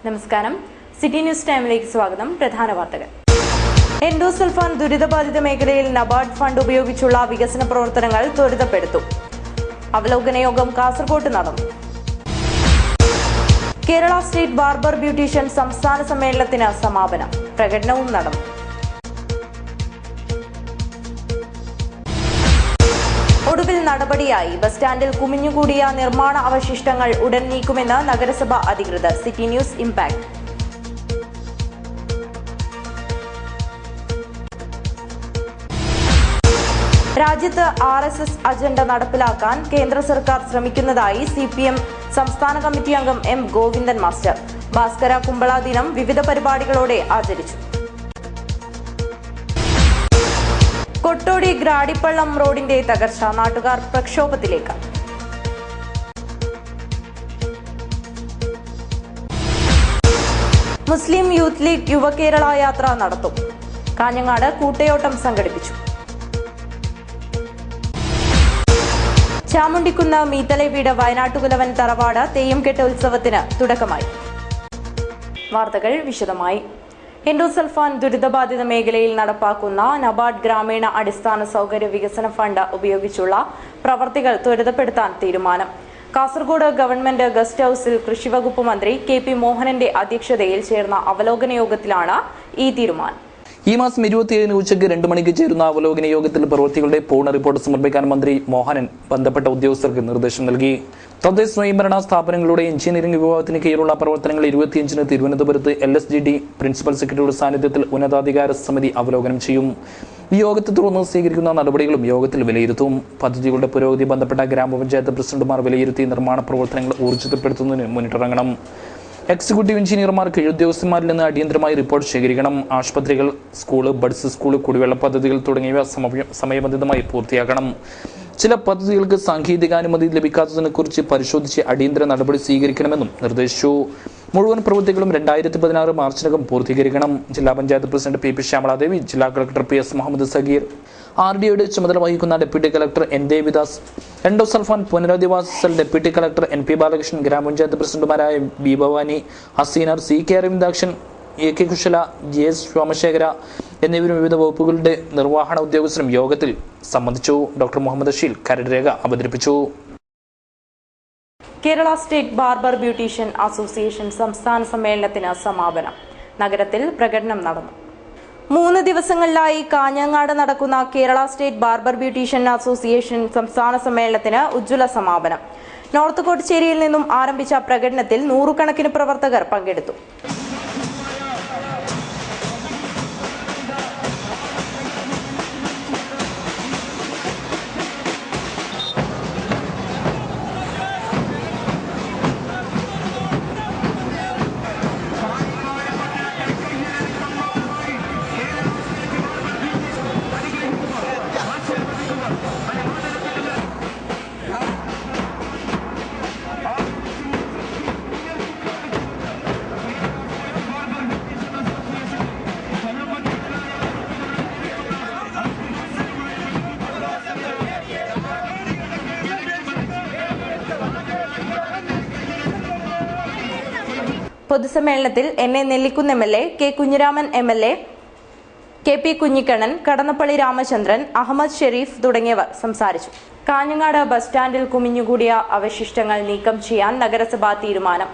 നമസ്കാരം, city news ടൈമിലേക്ക് സ്വാഗതം. പ്രധാന വാർത്തകൾ. എൻഡോസൾഫാൻ ദുരിതബാധിത മേഖലയിൽ നബാർഡ് ഫണ്ട് ഉപയോഗിച്ചുള്ള വികസന പ്രവർത്തനങ്ങൾ ത്വരിതപ്പെടുത്തും. അവലോകന യോഗം കാസർകോട്ട് നടന്നു. കേരള സ്റ്റേറ്റ് ബാർബർ ബ്യൂട്ടീഷ്യൻ സംസ്ഥാന സമ്മേളനത്തിന് സമാപനം. പ്രകടനവും നടന്നു. ഒടുവിൽ നടപടിയായി. ബസ് സ്റ്റാൻഡിൽ കുമിഞ്ഞുകൂടിയ നിർമ്മാണ അവശിഷ്ടങ്ങൾ ഉടൻ നീക്കുമെന്ന് നഗരസഭ അധികൃതർ. City news impact. രാജ്യത്ത് RSS അജണ്ട നടപ്പിലാക്കാൻ കേന്ദ്ര സർക്കാർ ശ്രമിക്കുന്നതായി CPM സംസ്ഥാന കമ്മിറ്റി അംഗം M. ഗോവിന്ദൻ മാസ്റ്റർ. ഭാസ്കര കുമ്പള ദിനം വിവിധ പരിപാടികളോടെ ആചരിച്ചു. കൊട്ടോടി ഗ്രാഡിപ്പള്ളം റോഡിന്റെ തകർച്ച. നാട്ടുകാർ പ്രക്ഷോഭത്തിലേക്ക്. മുസ്ലിം യൂത്ത് ലീഗ് യുവകേരള യാത്ര നടത്തും. കാഞ്ഞങ്ങാട് കൂട്ടയോട്ടം സംഘടിപ്പിച്ചു. ചാമുണ്ടിക്കുന്ന് മീത്തലെ വീട് വയനാട്ടുകുലവൻ തറവാട് തെയ്യംകെട്ട് ഉത്സവത്തിന് തുടക്കമായി. വാർത്തകൾ വിശദമായി. എൻഡോസൾഫാൻ ദുരിതബാധിത മേഖലയിൽ നടപ്പാക്കുന്ന നബാർഡ് ഗ്രാമീണ അടിസ്ഥാന സൗകര്യ വികസന ഫണ്ട് ഉപയോഗിച്ചുള്ള പ്രവർത്തികൾ ത്വരിതപ്പെടുത്താൻ തീരുമാനം. കാസർഗോഡ് ഗവൺമെന്റ് ഗസ്റ്റ് ഹൌസിൽ കൃഷിവകുപ്പ് മന്ത്രി KP മോഹനന്റെ അധ്യക്ഷതയിൽ ചേർന്ന അവലോകന യോഗത്തിലാണ് ഈ തീരുമാനം. ഈ മാസം 27 ഉച്ചയ്ക്ക് 2 മണിക്ക് ചേരുന്ന അവലോകന യോഗത്തിൽ പ്രവൃത്തികളുടെ പൂർണ്ണ റിപ്പോർട്ട് സമർപ്പിക്കാൻ മന്ത്രി മോഹനൻ ബന്ധപ്പെട്ട ഉദ്യോഗസ്ഥർക്ക് നിർദ്ദേശം നൽകി. തദ്ദേശ സ്വയംഭരണ സ്ഥാപനങ്ങളുടെ എഞ്ചിനീയറിംഗ് വിഭാഗത്തിന് കീഴിലുള്ള പ്രവർത്തനങ്ങൾ 25-ന് തിരുവനന്തപുരത്ത് LSGD പ്രിൻസിപ്പൽ സെക്രട്ടറിയുടെ സാന്നിധ്യത്തിൽ ഉന്നതാധികാര സമിതി അവലോകനം ചെയ്യും. ഈ യോഗത്തെ തുടർന്ന് സ്വീകരിക്കുന്ന നടപടികളും യോഗത്തിൽ വിലയിരുത്തും. പദ്ധതികളുടെ പുരോഗതി ബന്ധപ്പെട്ട ഗ്രാമപഞ്ചായത്ത് പ്രസിഡന്റുമാർ വിലയിരുത്തി നിർമ്മാണ പ്രവർത്തനങ്ങൾ ഊർജിതപ്പെടുത്തുന്നതിന് മുന്നിട്ടിറങ്ങണം. എക്സിക്യൂട്ടീവ് എഞ്ചിനീയർമാർ കീഴുദ്യോഗസ്ഥന്മാരിൽ നിന്ന് അടിയന്തരമായി റിപ്പോർട്ട് ശേഖരിക്കണം. ആശുപത്രികൾ, സ്കൂള്, ബഡ്സ് സ്കൂൾ, കുടിവെള്ള പദ്ധതികൾ തുടങ്ങിയവ സമയബന്ധിതമായി പൂർത്തിയാക്കണം. ചില പദ്ധതികൾക്ക് സാങ്കേതികാനുമതി ലഭിക്കാത്തതിനെ കുറിച്ച് പരിശോധിച്ച് അടിയന്തര നടപടി സ്വീകരിക്കണമെന്നും നിർദ്ദേശിച്ചു. മുഴുവൻ പ്രവൃത്തികളും 2016 മാർച്ചിനകം പൂർത്തീകരിക്കണം. ജില്ലാ പഞ്ചായത്ത് പ്രസിഡന്റ് PP ശ്യാമളാദേവി, ജില്ലാ കളക്ടർ PS മുഹമ്മദ് സഗീർ, RDOയുടെ ചുമതല വഹിക്കുന്ന deputy collector N. Devidas, endosulfan പുനരധിവാസ cell deputy collector NP Balakrishnan, ഗ്രാമപഞ്ചായത്ത് പ്രസിഡന്റുമാരായ B. Bhavani, ഹസീനർ, CK Aravindakshan, AK കുശല, GS Somashekara എന്നിവരും വിവിധ വകുപ്പുകളുടെ നിർവഹണ ഉദ്യോഗസ്ഥരും യോഗത്തിൽ സംബന്ധിച്ചു. ഡോക്ടർ മുഹമ്മദ് അഷീൽ കരട് രേഖ അവതരിപ്പിച്ചു. Kerala state barber beautician association സംസ്ഥാന സമ്മേളനത്തിന് സമാപനം. നഗരത്തിൽ പ്രകടനം നടന്നു. 3 ദിവസങ്ങളിലായി കാഞ്ഞങ്ങാട് നടക്കുന്ന Kerala state barber beautician association സംസ്ഥാന സമ്മേളനത്തിന് ഉജ്ജ്വല സമാപനം. നോർത്ത് കോട്ടച്ചേരിയിൽ നിന്നും ആരംഭിച്ച പ്രകടനത്തിൽ 100 കണക്കിന് പ്രവർത്തകർ പങ്കെടുത്തു. പൊതുസമ്മേളനത്തിൽ NA Nellikunnu MLA, K. Kunhiraman MLA, KP Kunhikannan, Kadannappally Ramachandran, Ahmed Sharif തുടങ്ങിയവർ സംസാരിച്ചു. കാഞ്ഞങ്ങാട് ബസ് സ്റ്റാൻഡിൽ കുമിഞ്ഞുകൂടിയ അവശിഷ്ടങ്ങൾ നീക്കം ചെയ്യാൻ നഗരസഭാ തീരുമാനം.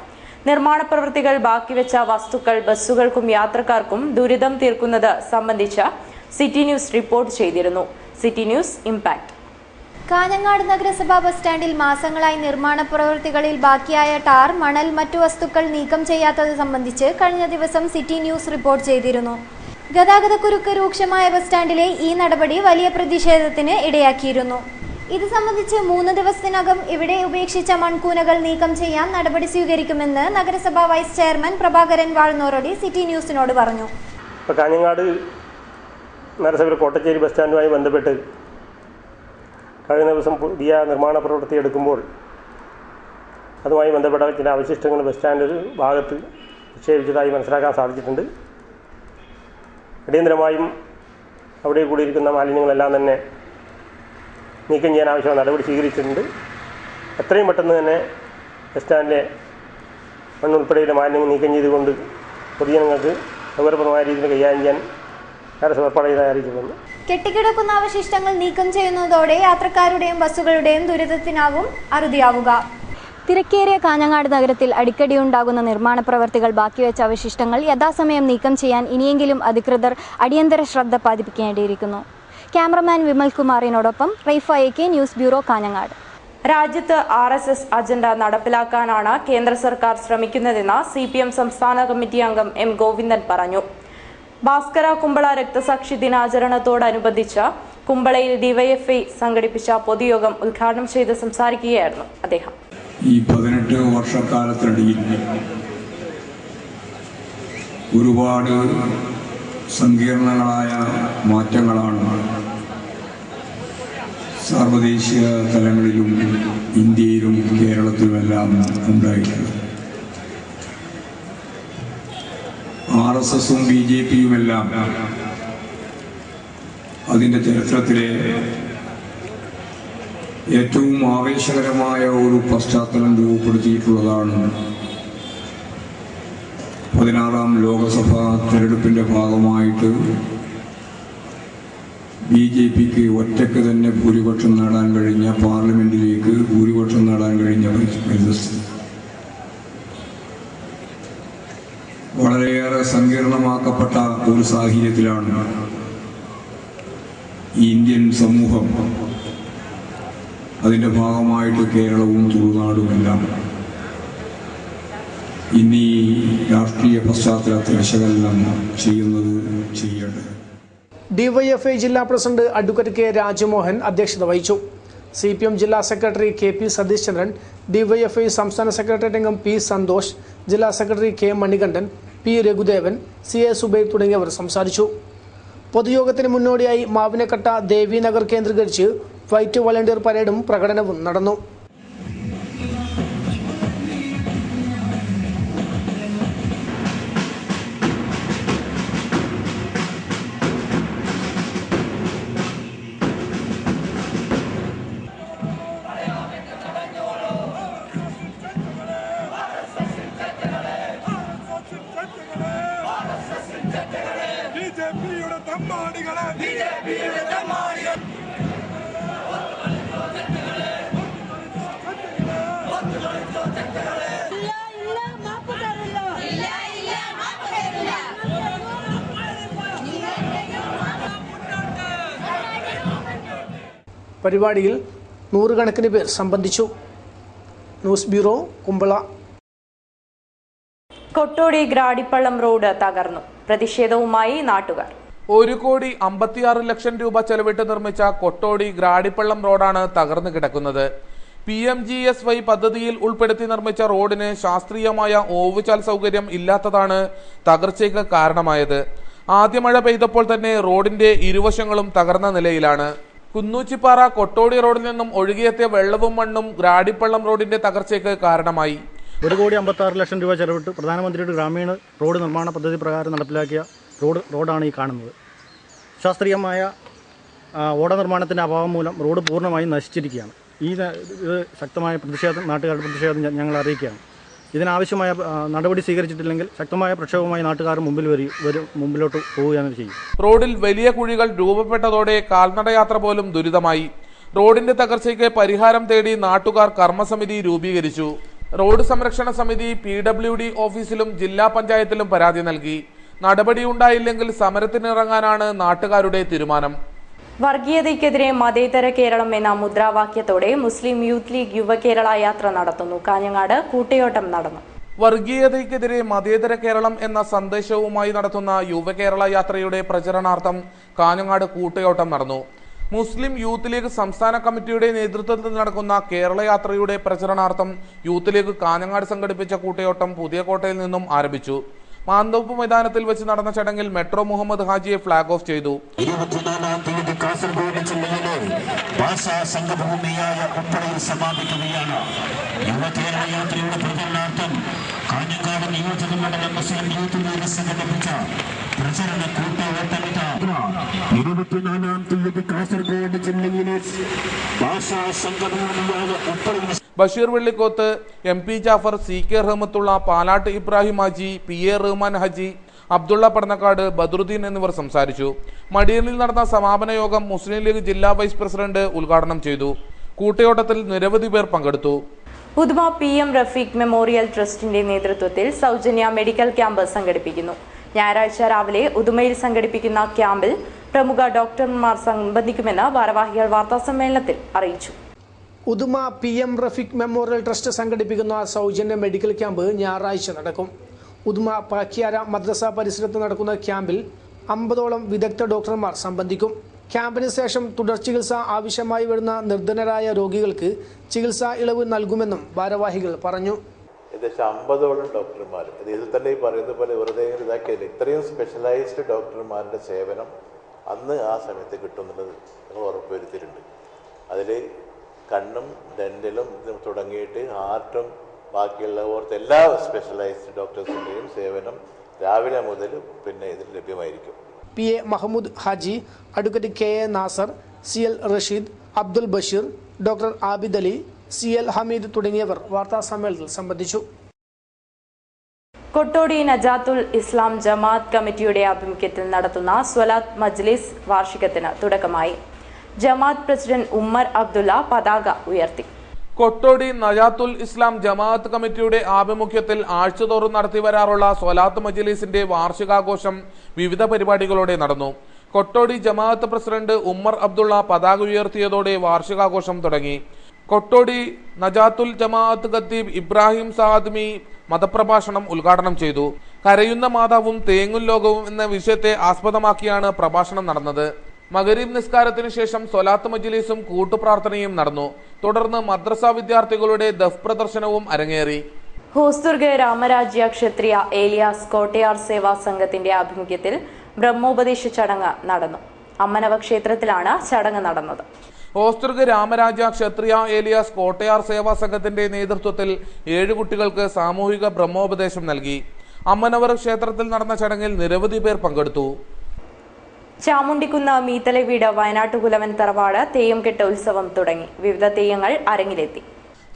നിർമ്മാണ പ്രവൃത്തികൾ ബാക്കിവെച്ച വസ്തുക്കൾ ബസ്സുകൾക്കും യാത്രക്കാർക്കും ദുരിതം തീർക്കുന്നത് സംബന്ധിച്ച് സിറ്റി ന്യൂസ് റിപ്പോർട്ട് ചെയ്തിരുന്നു. City news impact. കാഞ്ഞങ്ങാട് നഗരസഭാ ബസ് സ്റ്റാൻഡിൽ മാസങ്ങളായി നിർമ്മാണ പ്രവൃത്തികളിൽ ബാക്കിയായ ടാർ, മണൽ, മറ്റു വസ്തുക്കൾ നീക്കം ചെയ്യാത്തത് സംബന്ധിച്ച് കഴിഞ്ഞ ദിവസം സിറ്റി ന്യൂസ് റിപ്പോർട്ട് ചെയ്തിരുന്നു. ഗതാഗതക്കുരുക്ക് രൂക്ഷമായ ബസ് സ്റ്റാൻഡിലെ ഈ നടപടി വലിയ പ്രതിഷേധത്തിന് ഇടയാക്കിയിരുന്നു. ഇത് സംബന്ധിച്ച് 3 ദിവസത്തിനകം ഇവിടെ ഉപേക്ഷിച്ച മൺകൂനകൾ നീക്കം ചെയ്യാൻ നടപടി സ്വീകരിക്കുമെന്ന് നഗരസഭാ വൈസ് ചെയർമാൻ പ്രഭാകരൻ വാഴ്ന്നോറോടി സിറ്റി ന്യൂസിനോട് പറഞ്ഞു. കാഞ്ഞങ്ങാട് നഗരസഭയിൽ കോട്ടച്ചേരി ബസ് സ്റ്റാൻഡുമായി ബന്ധപ്പെട്ട് കഴിഞ്ഞ ദിവസം പുതിയ നിർമ്മാണ പ്രവൃത്തി എടുക്കുമ്പോൾ അതുമായി ബന്ധപ്പെട്ട ചില അവശിഷ്ടങ്ങൾ ബസ് സ്റ്റാൻഡ് ഒരു ഭാഗത്ത് നിക്ഷേപിച്ചതായി മനസ്സിലാക്കാൻ സാധിച്ചിട്ടുണ്ട്. അടിയന്തരമായും അവിടെ കൂടിയിരിക്കുന്ന മാലിന്യങ്ങളെല്ലാം തന്നെ നീക്കം ചെയ്യാൻ ആവശ്യമായ നടപടി സ്വീകരിച്ചിട്ടുണ്ട്. എത്രയും പെട്ടെന്ന് തന്നെ ബസ് സ്റ്റാൻഡിലെ മണ്ണുൾപ്പെടെയുള്ള മാലിന്യങ്ങൾ നീക്കം ചെയ്തുകൊണ്ട് പൊതുജനങ്ങൾക്ക് സൗകര്യപ്രദമായ രീതിയിൽ കൈകാര്യം ചെയ്യാൻ നഗരസഭ അറിയിച്ചിട്ടുണ്ട്. കെട്ടിക്കിടക്കുന്ന അവശിഷ്ടങ്ങൾ നീക്കം ചെയ്യുന്നതോടെ യാത്രക്കാരുടെയും ബസ്സുകളുടെയും ദുരിതത്തിനാകും അറുതിയാവുക. തിരക്കേറിയ കാഞ്ഞങ്ങാട് നഗരത്തിൽ അടിക്കടി ഉണ്ടാകുന്ന നിർമ്മാണ പ്രവർത്തികൾ ബാക്കിവെച്ച അവശിഷ്ടങ്ങൾ യഥാസമയം നീക്കം ചെയ്യാൻ ഇനിയെങ്കിലും അധികൃതർ അടിയന്തര ശ്രദ്ധ പതിപ്പിക്കേണ്ടിയിരിക്കുന്നു. ക്യാമറമാൻ വിമൽ കുമാറിനോടൊപ്പം Raifa AK, news bureau, Kanhangad. രാജ്യത്ത് RSS അജണ്ട നടപ്പിലാക്കാനാണ് കേന്ദ്ര സർക്കാർ ശ്രമിക്കുന്നതെന്ന് CPM സംസ്ഥാന കമ്മിറ്റി അംഗം M. ഗോവിന്ദൻ പറഞ്ഞു. ഭാസ്കര കുമ്പള രക്തസാക്ഷി ദിനാചരണത്തോടനുബന്ധിച്ച് കുമ്പളയിൽ DYFI സംഘടിപ്പിച്ച പൊതുയോഗം ഉദ്ഘാടനം ചെയ്ത് സംസാരിക്കുകയായിരുന്നു അദ്ദേഹം. ഈ 18 വർഷക്കാലത്തിനിടയിൽ ഒരുപാട് സങ്കീർണങ്ങളായ മാറ്റങ്ങളാണ് സാർവദേശീയ തലങ്ങളിലും ഇന്ത്യയിലും കേരളത്തിലുമെല്ലാം ഉണ്ടായിട്ടുണ്ട്. RSSഉം BJPയുമെല്ലാം അതിൻ്റെ ചരിത്രത്തിലെ ഏറ്റവും ആവേശകരമായ ഒരു പശ്ചാത്തലം രൂപപ്പെടുത്തിയിട്ടുള്ളതാണ് 16ാം ലോകസഭാ തെരഞ്ഞെടുപ്പിൻ്റെ ഭാഗമായിട്ട് BJPക്ക് ഒറ്റയ്ക്ക് തന്നെ ഭൂരിപക്ഷം നേടാൻ കഴിഞ്ഞ, പാർലമെന്റിലേക്ക് ഭൂരിപക്ഷം നേടാൻ കഴിഞ്ഞ പരിസ്ഥിതി. വളരെയേറെ സങ്കീർണമാക്കപ്പെട്ട ഒരു സാഹചര്യത്തിലാണ് ഈ ഇന്ത്യൻ സമൂഹം, അതിൻ്റെ ഭാഗമായിട്ട് കേരളവും തുളുനാടുമെല്ലാം ഇനി രാഷ്ട്രീയ പശ്ചാത്തലത്തെ വിശകലനം ചെയ്യേണ്ടത്. DYFI ജില്ലാ പ്രസിഡന്റ് അഡ്വക്കേറ്റ് K. രാജമോഹൻ അധ്യക്ഷത വഹിച്ചു. CPM ജില്ലാ secretary KP Satheesh Chandran, DYFI സംസ്ഥാന സെക്രട്ടേറിയറ്റ് അംഗം P. സന്തോഷ്, ജില്ലാ secretary K. Manikandan, P. Raghudevan, CA Zubair തുടങ്ങിയവർ സംസാരിച്ചു. പൊതുയോഗത്തിന് മുന്നോടിയായി മാവിനക്കട്ട ദേവിനഗർ കേന്ദ്രീകരിച്ച് വൈറ്റ് വളണ്ടിയർ പരേഡും പ്രകടനവും നടന്നു. പരിപാടിയിൽ നൂറുകണക്കിന് പേർ സംബന്ധിച്ചു. News bureau, Kumbla. Kottodi Gradippallam road തകർന്നു. പ്രതിഷേധവുമായി നാട്ടുകാർ. 1,56,00,000 രൂപ ചെലവിട്ട് നിർമ്മിച്ച കൊട്ടോടി ഗ്രാഡിപ്പള്ളം റോഡാണ് തകർന്നു കിടക്കുന്നത്. PMGSY പദ്ധതിയിൽ ഉൾപ്പെടുത്തി നിർമ്മിച്ച റോഡിന് ശാസ്ത്രീയമായ ഓവുചാൽ സൗകര്യം ഇല്ലാത്തതാണ് തകർച്ചയ്ക്ക് കാരണമായത്. ആദ്യ മഴ പെയ്തപ്പോൾ തന്നെ റോഡിന്റെ ഇരുവശങ്ങളും തകർന്ന നിലയിലാണ്. കുന്നൂച്ചിപ്പാറ കൊട്ടോടി റോഡിൽ നിന്നും ഒഴുകിയെത്തിയ വെള്ളവും മണ്ണും ഗ്രാഡിപ്പള്ളം റോഡിന്റെ തകർച്ചയ്ക്ക് കാരണമായി. 1,56,00,000 രൂപ ചെലവിട്ട് പ്രധാനമന്ത്രിയുടെ ഗ്രാമീണ റോഡ് നിർമ്മാണ പദ്ധതി പ്രകാരം നടപ്പിലാക്കിയ റോഡാണ് ഈ കാണുന്നത്. ശാസ്ത്രീയമായ ഓട നിർമ്മാണത്തിൻ്റെ അഭാവം മൂലം റോഡ് പൂർണ്ണമായും നശിച്ചിരിക്കുകയാണ്. ഇത് ശക്തമായ പ്രതിഷേധം, നാട്ടുകാരുടെ പ്രതിഷേധം ഞങ്ങൾ അറിയിക്കുകയാണ്. ഇതിനാവശ്യമായ നടപടി സ്വീകരിച്ചിട്ടില്ലെങ്കിൽ ശക്തമായ പ്രക്ഷോഭവുമായി നാട്ടുകാർ മുമ്പിലോട്ട് പോവുകയാണ് ചെയ്യും. റോഡിൽ വലിയ കുഴികൾ രൂപപ്പെട്ടതോടെ കാൽനടയാത്ര പോലും ദുരിതമായി. റോഡിന്റെ തകർച്ചയ്ക്ക് പരിഹാരം തേടി നാട്ടുകാർ കർമ്മസമിതി രൂപീകരിച്ചു. റോഡ് സംരക്ഷണ സമിതി PWD ഓഫീസിലും ജില്ലാ പഞ്ചായത്തിലും പരാതി നൽകി. നടപടിയുണ്ടായില്ലെങ്കിൽ സമരത്തിനിറങ്ങാനാണ് നാട്ടുകാരുടെ തീരുമാനം. വർഗീയതയ്ക്കെതിരെ മതേതര കേരളം എന്ന മുദ്രാവാക്യത്തോടെ മുസ്ലിം യൂത്ത് ലീഗ് യുവകേരള യാത്ര നടത്തുന്നു. കാഞ്ഞങ്ങാട് കൂട്ടയോട്ടം നടന്നു. വർഗീയതയ്ക്കെതിരെ മതേതര കേരളം എന്ന സന്ദേശവുമായി നടത്തുന്ന യുവകേരള യാത്രയുടെ പ്രചരണാർത്ഥം കാഞ്ഞങ്ങാട് കൂട്ടയോട്ടം നടന്നു. മുസ്ലിം യൂത്ത് ലീഗ് സംസ്ഥാന കമ്മിറ്റിയുടെ നേതൃത്വത്തിൽ നടക്കുന്ന കേരള യാത്രയുടെ പ്രചരണാർത്ഥം യൂത്ത് ലീഗ് കാഞ്ഞങ്ങാട് സംഘടിപ്പിച്ച കൂട്ടയോട്ടം പുതിയ കോട്ടയിൽ നിന്നും ആരംഭിച്ചു. മാന്തോപ്പ് മൈതാനത്തിൽ വെച്ച് നടന്ന ചടങ്ങിൽ മെട്രോ മുഹമ്മദ് ഹാജിയെ ഫ്ളാഗ് ഓഫ് ചെയ്തു. 24-ാം തീയതി കാസർഗോഡ് ജില്ലയിലെ ഭാഷാ സംഗമഭൂമിയായ ഉപ്പളയിൽ സമാപിക്കുകയാണ്. യുവകേരള യാത്രയുടെ പ്രചരണാർത്ഥം കാഞ്ഞങ്ങാട് നിയോജക മണ്ഡലം മുസ്ലിം യൂത്ത് ലീഗ് സംഘടിപ്പിച്ച പ്രചരണ കൂട്ടയോട്ടമിത 24-ാം തീയതി കാസർഗോഡ് ജില്ലയിലെ ഭാഷാ സംഗമഭൂമിയായ ഉപ്പളയിൽ Basheer Vellikoth, MP Jafar, CK Rahmatullah, Palat Ibrahim Haji, PA Rahman Haji, Abdulla Padannakkad, Badaruddin എന്നിവർ സംസാരിച്ചു. മടിയനിൽ നടന്ന സമാപന യോഗം മുസ്ലിം ലീഗ് ജില്ലാ വൈസ് പ്രസിഡന്റ് ഉദ്ഘാടനം ചെയ്തു. കൂട്ടയോട്ടത്തിൽ നിരവധി പേർ പങ്കെടുത്തു. ഉദ്മ PM റഫീഖ് മെമ്മോറിയൽ ട്രസ്റ്റിന്റെ നേതൃത്വത്തിൽ സൗജന്യ മെഡിക്കൽ ക്യാമ്പ് സംഘടിപ്പിക്കുന്നു. ഞായറാഴ്ച രാവിലെ ഉദുമയിൽ സംഘടിപ്പിക്കുന്ന ക്യാമ്പിൽ പ്രമുഖ ഡോക്ടർമാർ സംബന്ധിക്കുമെന്ന് ഭാരവാഹികൾ വാർത്താസമ്മേളനത്തിൽ അറിയിച്ചു. Uduma PM Rafeeq memorial trust സംഘടിപ്പിക്കുന്ന സൗജന്യ മെഡിക്കൽ ക്യാമ്പ് ഞായറാഴ്ച നടക്കും. ഉദുമ പാക്കിയാര മദ്രസ പരിസരത്ത് നടക്കുന്ന ക്യാമ്പിൽ 50ഓളം വിദഗ്ധ ഡോക്ടർമാർ സംബന്ധിക്കും. ക്യാമ്പിന് ശേഷം തുടർ ചികിത്സ ആവശ്യമായി വരുന്ന നിർധനരായ രോഗികൾക്ക് ചികിത്സാ ഇളവ് നൽകുമെന്നും ഭാരവാഹികൾ പറഞ്ഞു. ഏകദേശം 50ഓളം ഡോക്ടർമാർ ഇതിൽ തന്നെ ഈ പറയുന്ന പോലെ വെറുതെ ഇതാക്കിയതില്ല. ഇത്രയും സ്പെഷ്യലൈസ്ഡ് ഡോക്ടർമാരുടെ സേവനം അന്ന് ആ സമയത്ത് കിട്ടുമെന്നുള്ളത് ഞങ്ങൾ ഉറപ്പുവരുത്തിയിട്ടുണ്ട്. അതിൽ കണ്ണും ഡെന്റലും തുടങ്ങിയിട്ട് ഹാർട്ടും ബാക്കിയുള്ള ഓർത്ത് എല്ലാ സ്പെഷ്യലൈസ്ഡ് ഡോക്ടേഴ്സിൻ്റെയും സേവനം രാവിലെ മുതൽ പിന്നെ ഇതിൽ ലഭ്യമായിരിക്കും. PA Mahmood Haji, advocate KA Nasar, CL Rasheed, Abdul Basheer, doctor Abid Ali, CL Hameed തുടങ്ങിയവർ വാർത്താ സമ്മേളനത്തിൽ സംബന്ധിച്ചു. കൊട്ടോടി നജാത്തുൽ ഇസ്ലാം ജമാഅത്ത് കമ്മിറ്റിയുടെ ആഭിമുഖ്യത്തിൽ നടത്തുന്ന സ്വലാത്ത് മജ്ലിസ് വാർഷികത്തിന് തുടക്കമായി. ജമാഅത്ത് പ്രസിഡന്റ് ഉമ്മർ അബ്ദുള്ള പതാക ഉയർത്തി. കൊട്ടോടി നജാത്തുൽ ഇസ്ലാം ജമാഅത്ത് കമ്മിറ്റിയുടെ ആഭിമുഖ്യത്തിൽ ആഴ്ചതോറും നടത്തിവരാറുള്ള സ്വലാത്ത് മജ്ലിസിന്റെ വാർഷികാഘോഷം വിവിധ പരിപാടികളോടെ നടന്നു. കൊട്ടോടി ജമാഅത്ത് പ്രസിഡന്റ് ഉമ്മർ അബ്ദുള്ള പതാക ഉയർത്തിയതോടെ വാർഷികാഘോഷം തുടങ്ങി. കൊട്ടോടി നജാത്തുൽ ജമാഅത്ത് ഖത്തീബ് ഇബ്രാഹിം സാദ്മി മതപ്രഭാഷണം ഉദ്ഘാടനം ചെയ്തു. കരയുന്ന മാതാവും തേങ്ങും ലോകവും എന്ന വിഷയത്തെ ആസ്പദമാക്കിയാണ് പ്രഭാഷണം നടന്നത്. മഗ്‌രിബ് നിസ്കാരത്തിന് ശേഷം സ്വലാത്ത് മജ്ലിസും കൂട്ടുപ്രാർത്ഥനയും നടന്നു. തുടർന്ന് മദ്രസ വിദ്യാർത്ഥികളുടെ ദഫ് പ്രദർശനവും അരങ്ങേറി. ഹോസ്ദുർഗ് രാമരാജ്യ ക്ഷത്രിയ ഏലിയാസ് കോട്ടയാർ സേവാ സംഘത്തിന്റെ ആഭിമുഖ്യത്തിൽ ബ്രഹ്മോപദേശ ചടങ്ങ് നടന്നു. അമ്മനവ ക്ഷേത്രത്തിലാണ് ചടങ്ങ് നടന്നത്. ഹോസ്ദുർഗ് രാമരാജ്യ ക്ഷത്രിയ ഏലിയാസ് കോട്ടയാർ സേവാ സംഘത്തിന്റെ നേതൃത്വത്തിൽ 7 കുട്ടികൾക്ക് സാമൂഹിക ബ്രഹ്മോപദേശം നൽകി. അമ്മനവർ ക്ഷേത്രത്തിൽ നടന്ന ചടങ്ങിൽ നിരവധി പേർ പങ്കെടുത്തു. ചാമുണ്ടിക്കുന്ന് മീത്തലെ വീട് വയനാട്ടുകുലവൻ തറവാട് തെയ്യം കെട്ട് ഉത്സവം തുടങ്ങി. വിവിധ തെയ്യങ്ങൾ അരങ്ങിലെത്തി.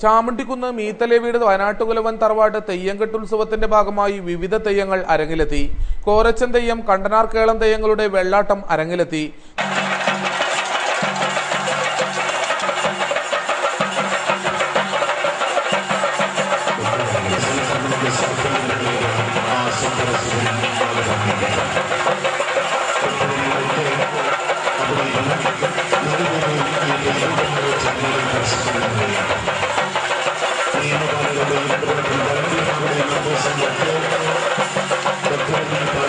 ചാമുണ്ടിക്കുന്ന് മീത്തലെ വീട് വയനാട്ടുകുലവൻ തറവാട് തെയ്യംകെട്ട് ഉത്സവത്തിന്റെ ഭാഗമായി വിവിധ തെയ്യങ്ങൾ അരങ്ങിലെത്തി. കോരച്ചൻ തെയ്യം, കണ്ടനാർ കേളം തെയ്യങ്ങളുടെ വെള്ളാട്ടം അരങ്ങിലെത്തി.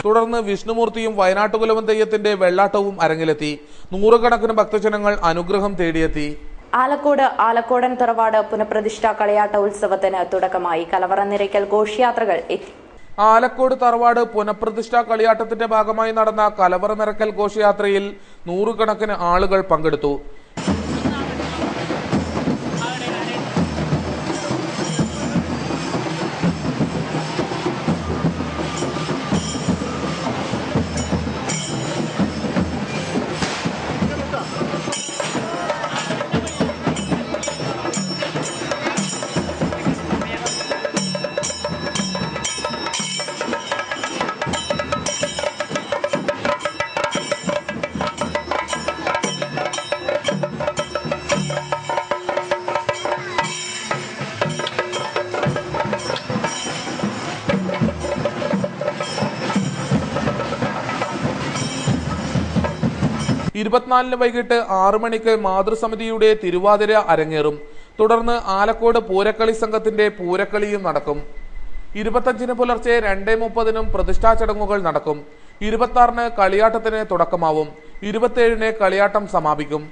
തുടർന്ന് വിഷ്ണുമൂർത്തിയും വയനാട്ടുകുലവൻ തെയ്യത്തിന്റെ വെള്ളാട്ടവും അരങ്ങിലെത്തി. നൂറുകണക്കിന് ഭക്തജനങ്ങൾ അനുഗ്രഹം തേടിയെത്തി. ആലക്കോട് ആലക്കോടൻ തറവാട് പുനഃപ്രതിഷ്ഠാ കളയാട്ട ഉത്സവത്തിന് തുടക്കമായി. കലവറ നിറയ്ക്കൽ ഘോഷയാത്രകൾ എത്തി. ആലക്കോട് തറവാട് പുനഃപ്രതിഷ്ഠാ കളിയാട്ടത്തിന്റെ ഭാഗമായി നടന്ന കലവറ നിറയ്ക്കൽ ഘോഷയാത്രയിൽ നൂറുകണക്കിന് ആളുകൾ പങ്കെടുത്തു. വൈകിട്ട് 6 മണിക്ക് മാതൃസമിതിയുടെ തിരുവാതിര അരങ്ങേറും. തുടർന്ന് ആലക്കോട് പൂരക്കളി സംഘത്തിന്റെ പൂരക്കളിയും നടക്കും. 25 പുലർച്ചെ 2:30 പ്രതിഷ്ഠാ ചടങ്ങുകൾ നടക്കും. 26 കളിയാട്ടത്തിന് തുടക്കമാവും. 27 കളിയാട്ടം സമാപിക്കും.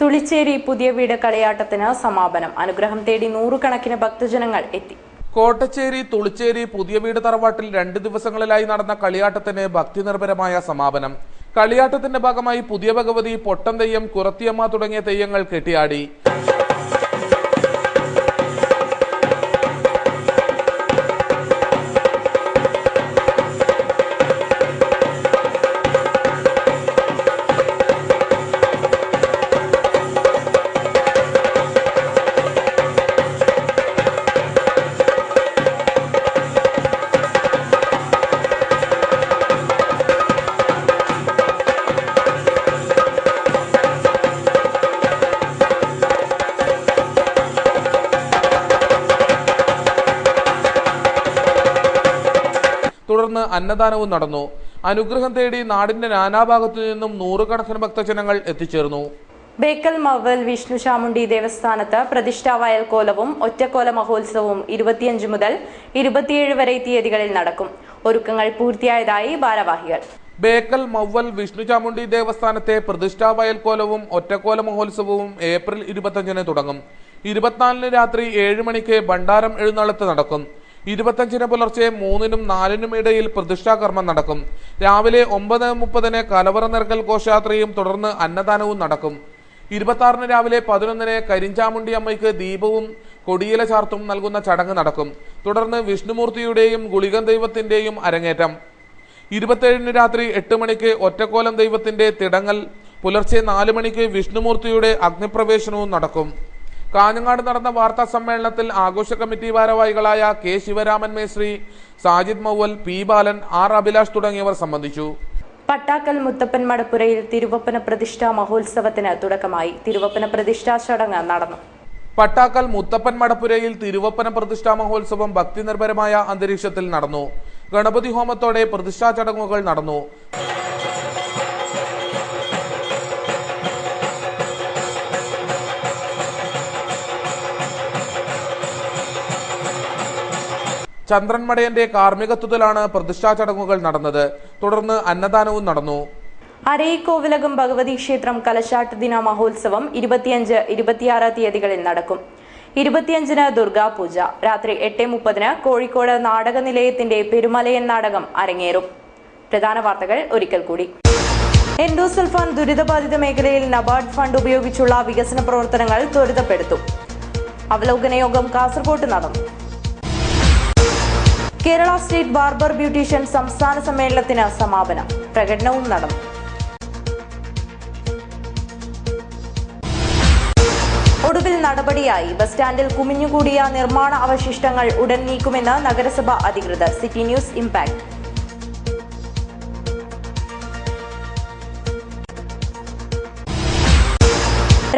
തുളിച്ചേരി പുതിയ വീട് കളിയാട്ടത്തിന് സമാപനം. അനുഗ്രഹം തേടി നൂറുകണക്കിന് ഭക്തജനങ്ങൾ എത്തി. കോട്ടച്ചേരി തുളിച്ചേരി പുതിയ വീട് തറവാട്ടിൽ 2 ദിവസങ്ങളിലായി നടന്ന കളിയാട്ടത്തിന് ഭക്തിനിർഭരമായ സമാപനം. കളിയാട്ടത്തിന്റെ ഭാഗമായി പുതിയ ഭഗവതി, പൊട്ടൻ തെയ്യം, കുറത്തിയമ്മ തുടങ്ങിയ തെയ്യങ്ങൾ കെട്ടിയാടി. തുടർന്ന് അന്നദാനവും നടന്നു. അനുഗ്രഹം തേടി നാടിന്റെ നാനാഭാഗത്തു നിന്നും നൂറുകണക്കിന് ഭക്തജനങ്ങൾ എത്തിച്ചേർന്നു. ബേക്കൽ മവൽ വിഷ്ണു ചാമുണ്ഡി ദേവസ്ഥാനത്ത് പ്രതിഷ്ഠാ വയൽക്കോലവും ഒറ്റക്കോല മഹോത്സവവും 25 മുതൽ 27 വരെ തീയതികളിൽ നടക്കും. ഒരുക്കങ്ങൾ പൂർത്തിയായതായി ഭാരവാഹികൾ. ബേക്കൽ മവൽ വിഷ്ണു ചാമുണ്ഡി ദേവസ്ഥാനത്തെ പ്രതിഷ്ഠാ വയൽക്കോലവും ഒറ്റക്കോല മഹോത്സവവും ഏപ്രിൽ 25 തുടങ്ങും. 24 രാത്രി 7 മണിക്ക് ഭണ്ഡാരം എഴുന്നള്ളത്ത് നടക്കും. 25 പുലർച്ചെ 3-നും 4-നും ഇടയിൽ പ്രതിഷ്ഠാകർമ്മം നടക്കും. രാവിലെ 9:30 കലവറ നിറക്കൽ ഘോഷയാത്രയും തുടർന്ന് അന്നദാനവും നടക്കും. 26 രാവിലെ 11 കരിഞ്ചാമുണ്ടി അമ്മയ്ക്ക് ദീപവും കൊടിയില ചാർത്തും നൽകുന്ന ചടങ്ങ് നടക്കും. തുടർന്ന് വിഷ്ണുമൂർത്തിയുടെയും ഗുളികൻ ദൈവത്തിന്റെയും അരങ്ങേറ്റം. 27 രാത്രി 8 മണിക്ക് ഒറ്റക്കോലം ദൈവത്തിന്റെ തിടങ്ങൽ. പുലർച്ചെ 4 മണിക്ക് വിഷ്ണുമൂർത്തിയുടെ അഗ്നിപ്രവേശനവും നടക്കും. കാഞ്ഞങ്ങാട് നടന്ന വാർത്താ സമ്മേളനത്തിൽ ആഘോഷ കമ്മിറ്റി ഭാരവാഹികളായ കെ ശിവരാമൻ മേശ്രി, സാജിദ് മൗവൽ, പി ബാലൻ, ആർ അഭിലാഷ് തുടങ്ങിയവർ സംബന്ധിച്ചു. പട്ടാക്കൽ മുത്തപ്പൻ മടപ്പുരയിൽ തിരുവപ്പന പ്രതിഷ്ഠാ മഹോത്സവത്തിന് തുടക്കമായി. തിരുവപ്പന പ്രതിഷ്ഠാ ചടങ്ങ് നടന്നു. പട്ടാക്കൽ മുത്തപ്പൻ മടപ്പുരയിൽ തിരുവപ്പന പ്രതിഷ്ഠാ മഹോത്സവം ഭക്തിനിർഭരമായ അന്തരീക്ഷത്തിൽ നടന്നു. ഗണപതി ഹോമത്തോടെ പ്രതിഷ്ഠാ ചടങ്ങുകൾ നടന്നു. ചന്ദ്രൻ മടയന്റെ കാർമ്മികത്വത്തിലാണ് പ്രതിഷ്ഠാ ചടങ്ങുകൾ നടന്നത്. തുടർന്ന് അന്നദാനവും നടന്നു. അരയിക്കോവിലകം ഭഗവതി ക്ഷേത്രം കലശാട്ട് ദിന മഹോത്സവം 25, 26 തീയതികളിൽ നടക്കും. 25-ന് ദുർഗാപൂജ. രാത്രി 8:30 കോഴിക്കോട് നാടക നിലയത്തിന്റെ പെരുമലയൻ നാടകം അരങ്ങേറും. പ്രധാന വാർത്തകൾ ഒരിക്കൽ കൂടി. എൻഡോസൾഫാൻ ദുരിതബാധിത മേഖലയിൽ നബാർഡ് ഫണ്ട് ഉപയോഗിച്ചുള്ള വികസന പ്രവർത്തനങ്ങൾ ത്വരിതപ്പെടുത്തും. അവലോകന യോഗം കാസർകോട്ട് നടന്നു. കേരള സ്റ്റേറ്റ് ബാർബർ ബ്യൂട്ടീഷ്യൻ സംസ്ഥാന സമ്മേളനത്തിന് സമാപനം. പ്രകടനവും നടന്നു. ഒടുവിൽ നടപടിയായി. ബസ് സ്റ്റാൻഡിൽ കുമിഞ്ഞുകൂടിയ നിർമ്മാണ അവശിഷ്ടങ്ങൾ ഉടൻ നീക്കുമെന്ന് നഗരസഭ അധികൃതർ. City news impact.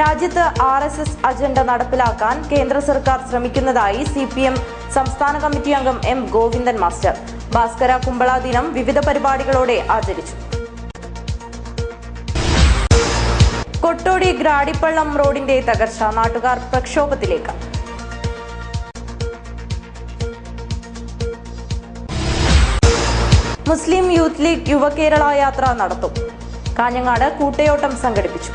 രാജ്യത്ത് RSS അജണ്ട നടപ്പിലാക്കാൻ കേന്ദ്ര സർക്കാർ ശ്രമിക്കുന്നതായി CPM സംസ്ഥാന കമ്മിറ്റി അംഗം M. ഗോവിന്ദൻ മാസ്റ്റർ. ഭാസ്കര കുമ്പള ദിനം വിവിധ പരിപാടികളോടെ ആചരിച്ചു. കൊട്ടോടി ഗ്രാഡിപ്പള്ളം റോഡിന്റെ തകർച്ച. നാട്ടുകാർ പ്രക്ഷോഭത്തിലേക്ക്. മുസ്ലിം യൂത്ത് ലീഗ് യുവകേരള യാത്ര നടത്തും. കാഞ്ഞങ്ങാട് കൂട്ടയോട്ടം സംഘടിപ്പിച്ചു.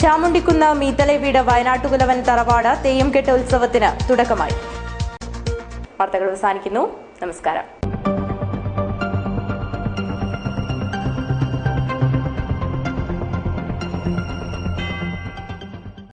ചാമുണ്ടിക്കുന്ന് മീത്തലെ വീട് വയനാട്ടുകുലവൻ തറവാട് തെയ്യം കെട്ട് ഉത്സവത്തിന് തുടക്കമായി. വാർത്തകൾ അവസാനിക്കുന്നു. നമസ്കാരം.